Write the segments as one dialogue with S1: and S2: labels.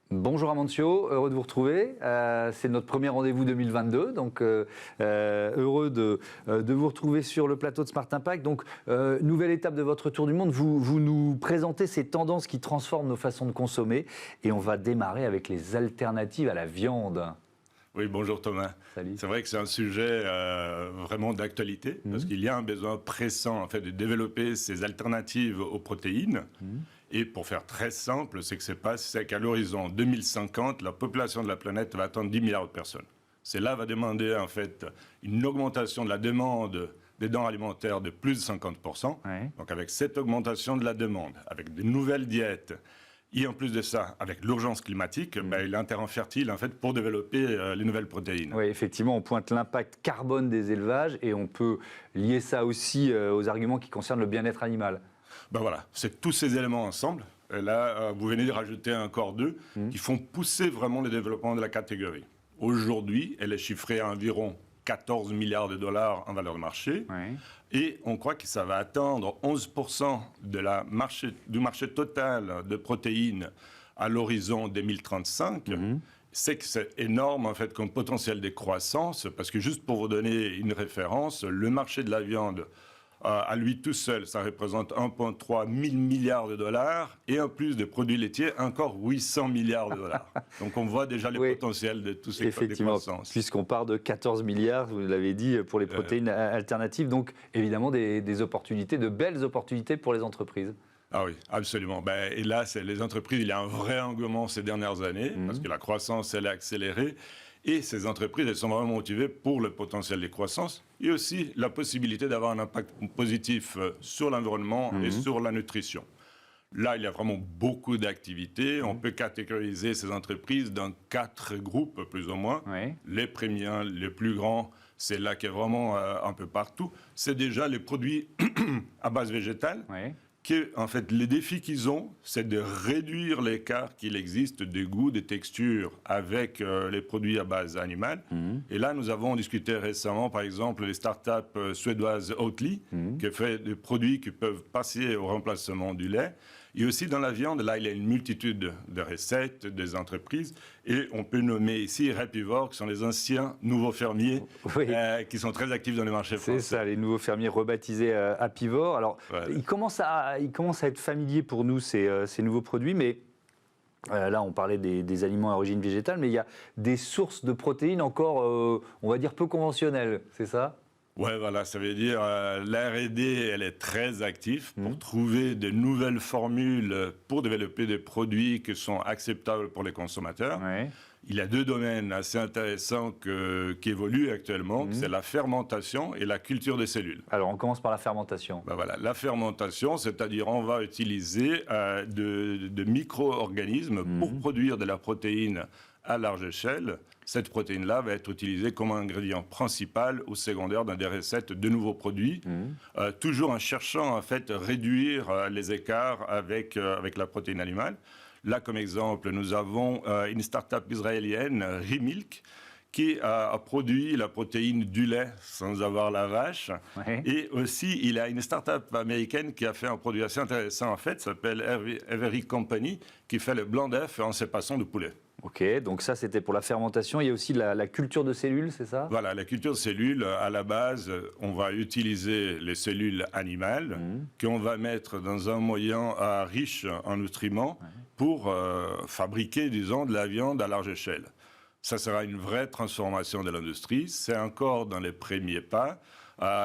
S1: Bonjour Amancio, heureux de vous retrouver. C'est notre premier rendez-vous 2022, donc heureux de vous retrouver sur le plateau de Smart Impact. Donc, nouvelle étape de votre tour du monde, vous nous présentez ces tendances qui transforment nos façons de consommer et on va démarrer avec les alternatives à la viande.
S2: Oui, bonjour Thomas.
S1: Salut.
S2: C'est vrai que c'est un sujet vraiment d'actualité parce qu'il y a un besoin pressant en fait, de développer ces alternatives aux protéines. Et pour faire très simple, c'est qu'à l'horizon 2050, la population de la planète va atteindre 10 milliards de personnes. Cela va demander en fait une augmentation de la demande des denrées alimentaires de plus de 50%.
S1: Ouais.
S2: Donc avec cette augmentation de la demande, avec de nouvelles diètes, et en plus de ça, avec l'urgence climatique, il est un terrain fertile en fait, pour développer les nouvelles protéines.
S1: Oui, effectivement, on pointe l'impact carbone des élevages et on peut lier ça aussi aux arguments qui concernent le bien-être animal.
S2: Ben voilà, c'est tous ces éléments ensemble. Et là, vous venez de rajouter encore deux qui font pousser vraiment le développement de la catégorie. Aujourd'hui, elle est chiffrée à environ 14 milliards de dollars en valeur de marché.
S1: Ouais.
S2: Et on croit que ça va atteindre 11% du marché total de protéines à l'horizon 2035. C'est que c'est énorme en fait comme potentiel de croissance, parce que juste pour vous donner une référence, le marché de la viande à lui tout seul, ça représente 1,3 milliards de dollars, et en plus des produits laitiers, encore 800 milliards de dollars. Donc on voit déjà le potentiel de tous ces croissances.
S1: Puisqu'on part de 14 milliards, vous l'avez dit, pour les protéines alternatives, donc évidemment des opportunités, de belles opportunités pour les entreprises.
S2: Ah oui, absolument. Et là, les entreprises, il y a un vrai engouement ces dernières années, parce que la croissance, elle est accélérée. Et ces entreprises, elles sont vraiment motivées pour le potentiel de croissance et aussi la possibilité d'avoir un impact positif sur l'environnement et sur la nutrition. Là, il y a vraiment beaucoup d'activités. On peut catégoriser ces entreprises dans 4 groupes, plus ou moins.
S1: Oui.
S2: Les premiers, les plus grands, c'est là qui est vraiment un peu partout. C'est déjà les produits à base végétale.
S1: Oui.
S2: En fait, les défis qu'ils ont, c'est de réduire l'écart qu'il existe de goût, de texture avec les produits à base animale. Et là, nous avons discuté récemment, par exemple, les startups suédoises Oatly, qui fait des produits qui peuvent passer au remplacement du lait. Et aussi dans la viande, là, il y a une multitude de recettes, des entreprises. Et on peut nommer ici Repivor, qui sont les anciens nouveaux fermiers qui sont très actifs dans les marchés français.
S1: C'est ça, les nouveaux fermiers rebaptisés Apivor. Alors,
S2: Voilà.
S1: ils commencent à être familiers pour nous, ces nouveaux produits, mais là, on parlait des aliments à origine végétale, mais il y a des sources de protéines encore, on va dire, peu conventionnelles, c'est ça ?
S2: Ouais, voilà, ça veut dire la R&D, elle est très active pour trouver de nouvelles formules pour développer des produits qui sont acceptables pour les consommateurs.
S1: Ouais.
S2: Il y a 2 domaines assez intéressants qui évoluent actuellement, c'est la fermentation et la culture des cellules.
S1: Alors, on commence par la fermentation.
S2: Voilà, la fermentation, c'est-à-dire on va utiliser de micro-organismes pour produire de la protéine à large échelle. Cette protéine-là va être utilisée comme ingrédient principal ou secondaire dans des recettes de nouveaux produits, toujours en cherchant en fait réduire les écarts avec la protéine animale. Là, comme exemple, nous avons une start-up israélienne, Remilk, qui a produit la protéine du lait sans avoir la vache.
S1: Ouais.
S2: Et aussi, il y a une start-up américaine qui a fait un produit assez intéressant, en fait, s'appelle Every Company, qui fait le blanc d'œuf en séparation de poulet.
S1: Ok, donc ça c'était pour la fermentation. Il y a aussi la culture de cellules, c'est ça ?
S2: Voilà, la culture de cellules, à la base, on va utiliser les cellules animales qu'on va mettre dans un moyen riche en nutriments pour fabriquer, disons, de la viande à large échelle. Ça sera une vraie transformation de l'industrie. C'est encore dans les premiers pas.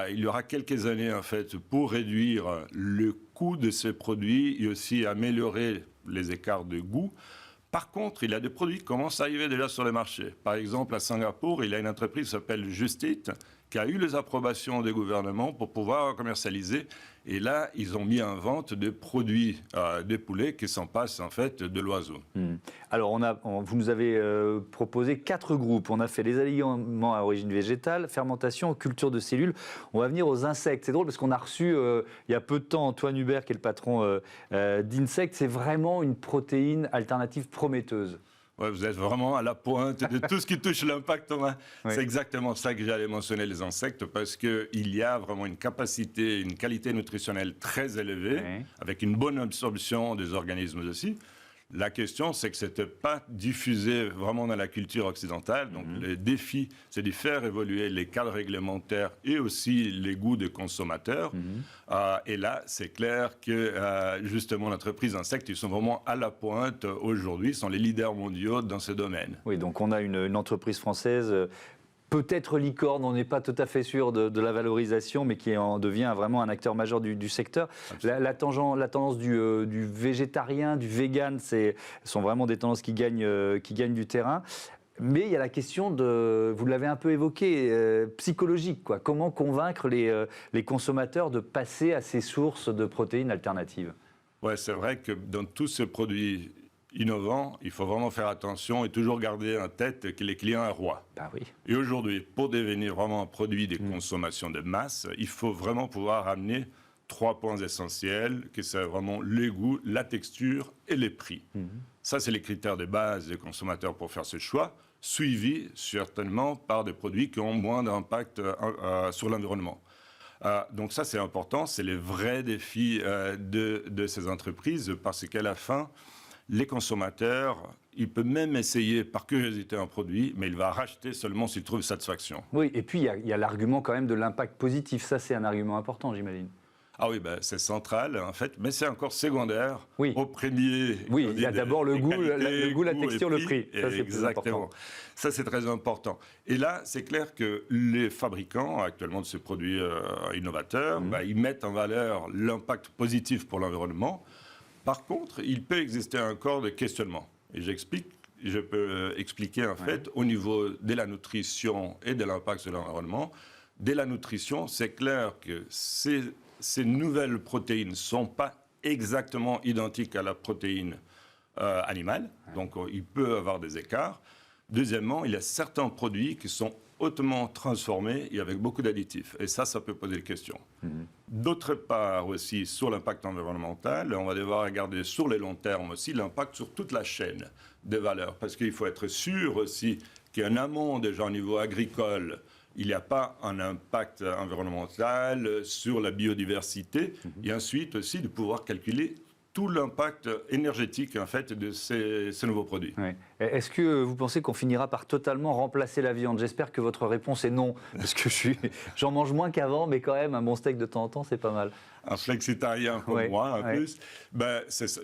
S2: Il y aura quelques années, en fait, pour réduire le coût de ces produits et aussi améliorer les écarts de goût. Par contre, il y a des produits qui commencent à arriver déjà sur le marché. Par exemple, à Singapour, il y a une entreprise qui s'appelle Just Eat, qui a eu les approbations des gouvernements pour pouvoir commercialiser. Et là, ils ont mis en vente des produits de poulet qui s'en passent en fait de l'oiseau.
S1: Alors, vous nous avez proposé 4 groupes. On a fait les aliments à origine végétale, fermentation, culture de cellules. On va venir aux insectes. C'est drôle parce qu'on a reçu il y a peu de temps Antoine Hubert, qui est le patron d'Insect. C'est vraiment une protéine alternative prometteuse.
S2: Ouais, vous êtes vraiment à la pointe de tout ce qui touche l'impact, Thomas.
S1: Oui.
S2: C'est exactement ça que j'allais mentionner, les insectes, parce qu'il y a vraiment une capacité, une qualité nutritionnelle très élevée, avec une bonne absorption des organismes aussi. La question, c'est que ce n'était pas diffusé vraiment dans la culture occidentale. Donc, le défi, c'est de faire évoluer les cadres réglementaires et aussi les goûts des consommateurs. Et là, c'est clair que, justement, l'entreprise Insect, ils sont vraiment à la pointe aujourd'hui, ils sont les leaders mondiaux dans ce domaine.
S1: Oui, donc on a une entreprise française... peut-être licorne, on n'est pas tout à fait sûr de la valorisation, mais qui en devient vraiment un acteur majeur du secteur. La tendance du végétarien, du vegan, sont vraiment des tendances qui gagnent du terrain. Mais il y a la question vous l'avez un peu évoqué, psychologique, quoi. Comment convaincre les consommateurs de passer à ces sources de protéines alternatives?
S2: Ouais, c'est vrai que dans tous ces produits innovant, il faut vraiment faire attention et toujours garder en tête que les clients sont rois.
S1: Bah oui.
S2: Et aujourd'hui, pour devenir vraiment un produit de consommation de masse, il faut vraiment pouvoir amener 3 points essentiels, que c'est vraiment le goût, la texture et les prix. Ça, c'est les critères de base des consommateurs pour faire ce choix, suivis certainement par des produits qui ont moins d'impact sur l'environnement. Donc ça, c'est important, c'est les vrais défis de ces entreprises, parce qu'à la fin, les consommateurs, il peut même essayer par curiosité un produit, mais il va racheter seulement s'il trouve satisfaction.
S1: Oui, et puis il y a l'argument quand même de l'impact positif. Ça, c'est un argument important, j'imagine.
S2: Ah oui, ben, c'est central en fait, mais c'est encore secondaire au premier.
S1: Oui, il y a d'abord le goût, la texture, le prix. Ça, c'est plus important.
S2: Ça, c'est très important. Et là, c'est clair que les fabricants actuellement de ces produits innovateurs, ils mettent en valeur l'impact positif pour l'environnement. Par contre, il peut exister encore des questionnements. Et je peux expliquer en fait au niveau de la nutrition et de l'impact sur l'environnement. Dès la nutrition, c'est clair que ces nouvelles protéines ne sont pas exactement identiques à la protéine animale. Donc, il peut y avoir des écarts. Deuxièmement, il y a certains produits qui sont hautement transformés et avec beaucoup d'additifs. Et ça peut poser des questions. D'autre part aussi, sur l'impact environnemental, on va devoir regarder sur le long terme aussi l'impact sur toute la chaîne des valeurs. Parce qu'il faut être sûr aussi qu'en amont, déjà au niveau agricole, il n'y a pas un impact environnemental sur la biodiversité. Et ensuite aussi de pouvoir calculer tout l'impact énergétique en fait de ces nouveaux produits.
S1: Oui. Est-ce que vous pensez qu'on finira par totalement remplacer la viande? J'espère que votre réponse est non, parce que j'en mange moins qu'avant, mais quand même un bon steak de temps en temps, c'est pas mal.
S2: Un flexitarien comme moi, en plus,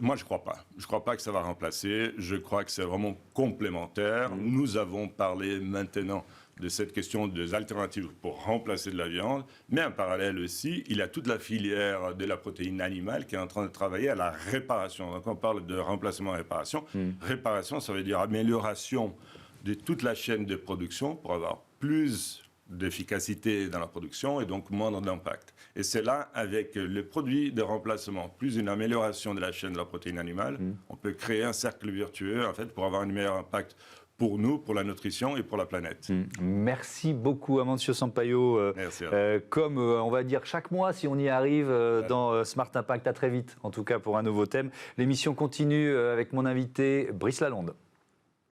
S2: moi je crois pas. Je crois pas que ça va remplacer. Je crois que c'est vraiment complémentaire. Nous avons parlé maintenant de cette question des alternatives pour remplacer de la viande, mais en parallèle aussi, il y a toute la filière de la protéine animale qui est en train de travailler à la réparation. Donc on parle de remplacement et réparation. Réparation, ça veut dire amélioration de toute la chaîne de production pour avoir plus d'efficacité dans la production et donc moindre d'impact. Et c'est là, avec les produits de remplacement, plus une amélioration de la chaîne de la protéine animale, on peut créer un cercle vertueux en fait, pour avoir un meilleur impact pour nous, pour la nutrition et pour la planète.
S1: Merci beaucoup, Amancio Sampaio.
S2: Merci.
S1: Comme on va dire chaque mois, si on y arrive, dans Smart Impact. À très vite, en tout cas pour un nouveau thème. L'émission continue avec mon invité, Brice Lalonde.